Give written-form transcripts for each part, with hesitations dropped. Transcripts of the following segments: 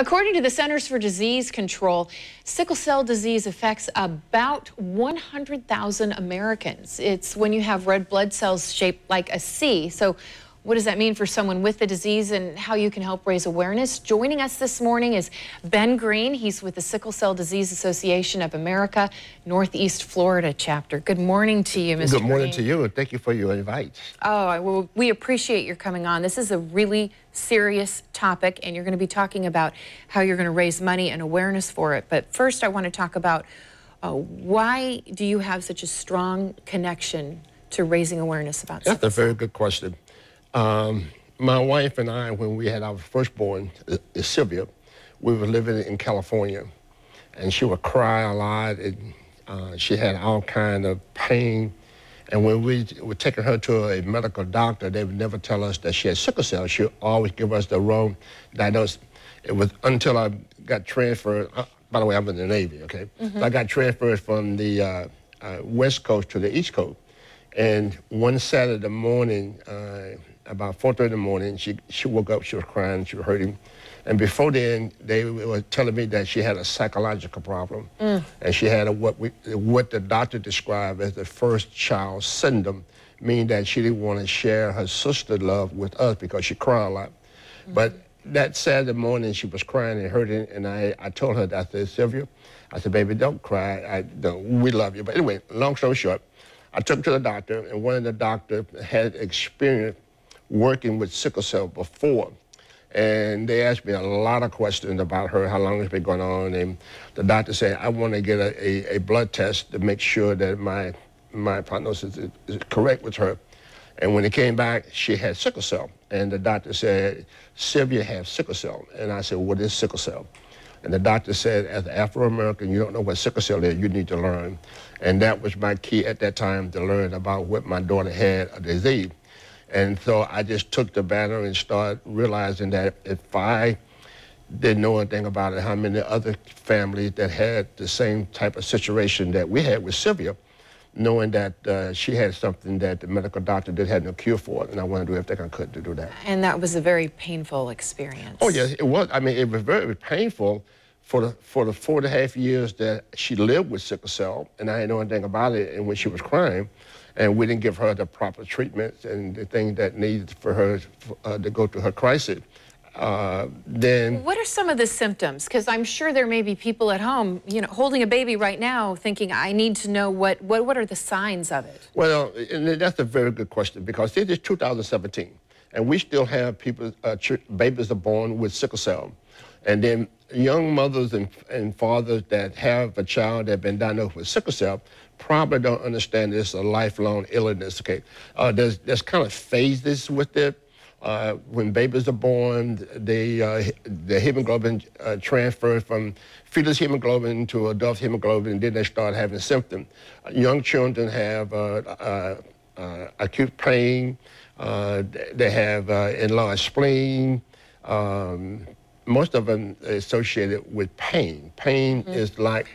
According to the Centers for Disease Control, sickle cell disease affects about 100,000 Americans. It's when you have red blood cells shaped like a C. So what does that mean for someone with the disease and how you can help raise awareness? Joining us this morning is Ben Green. He's with the Sickle Cell Disease Association of America, Northeast Florida chapter. Good morning to you, Mr. Good morning Green. to you, and thank you for your invite. Oh, well, we appreciate your coming on. This is a really serious topic, and you're going to be talking about how you're going to raise money and awareness for it. But first, I want to talk about why do you have such a strong connection to raising awareness about sickle cell? That's a very good question. My wife and I, when we had our firstborn, Sylvia, we were living in California, and she would cry a lot, and she had all kind of pain. And when we were taking her to a medical doctor, they would never tell us that she had sickle cell. She would always give us the wrong diagnosis. It was until I got transferred. By the way, I'm in the Navy, okay? So I got transferred from the West Coast to the East Coast. And one Saturday morning, about 4:30 in the morning, she woke up, she was crying, she was hurting. And before then, they were telling me that she had a psychological problem. And she had what the doctor described as the first child syndrome, meaning that she didn't want to share her sister's love with us because she cried a lot. But that Saturday morning, she was crying and hurting, and I told her, I said, Sylvia, I said, baby, don't cry, we love you. But anyway, long story short, I took her to the doctor, and one of the doctors had experience working with sickle cell before. And they asked me a lot of questions about her, how long it's been going on. And the doctor said, I want to get a blood test to make sure that my prognosis is correct with her. And when it came back, she had sickle cell. And the doctor said, Sylvia has sickle cell. And I said, what is sickle cell? And the doctor said, as an Afro-American, you don't know what sickle cell is, you need to learn. And that was my key at that time, to learn about what my daughter had, a disease. And so I just took the banner and started realizing that if I didn't know anything about it, how many other families that had the same type of situation that we had with Sylvia, knowing that she had something that the medical doctor did have no cure for, and I wanted to do everything I could to do that. And that was a very painful experience. Oh, yes, it was. I mean, it was very painful for the 4.5 years that she lived with sickle cell, and I didn't know anything about it, and when she was crying, and we didn't give her the proper treatments and the things that needed for her to go through her crisis. Then what are some of the symptoms? Because I'm sure there may be people at home, you know, holding a baby right now thinking, I need to know what are the signs of it? Well, and that's a very good question, because it is 2017, and we still have people, babies are born with sickle cell. And then young mothers and fathers that have a child that has been diagnosed with sickle cell probably don't understand this is a lifelong illness, okay? There's kind of phases with it. When babies are born, the hemoglobin transfers from fetus hemoglobin to adult hemoglobin, and then they start having symptoms. Young children have acute pain. They have enlarged spleen. Most of them are associated with pain. Pain is like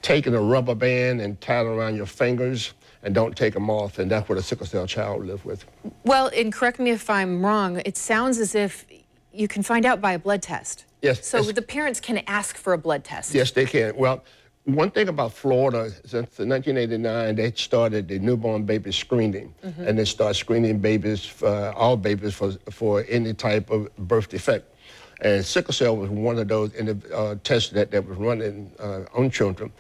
taking a rubber band and tying it around your fingers and don't take them off, and that's what a sickle cell child lives with. Well, and correct me if I'm wrong, it sounds as if you can find out by a blood test. Yes. So the parents can ask for a blood test. Yes, they can. Well, one thing about Florida, since 1989, they started the newborn baby screening, and they start screening babies, all babies, for any type of birth defect. And sickle cell was one of those in the tests that was running on children.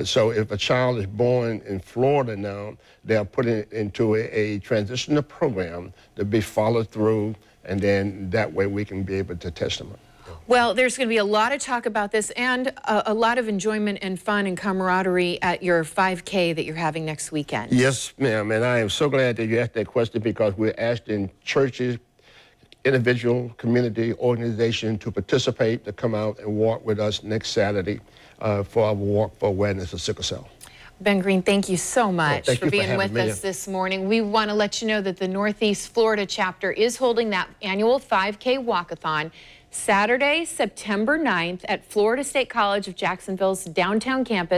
So if a child is born in Florida now, they are put into a transitional program to be followed through, and then that way we can be able to test them. Well, there's going to be a lot of talk about this, and a lot of enjoyment and fun and camaraderie at your 5K that you're having next weekend. Yes, ma'am, and I am so glad that you asked that question, because we're asking churches, individual, community, organization to participate, to come out and walk with us next Saturday for our Walk for Awareness of Sickle Cell. Ben Green, thank you so much for being with us this morning. We want to let you know that the Northeast Florida chapter is holding that annual 5K walkathon Saturday, September 9th at Florida State College of Jacksonville's downtown campus.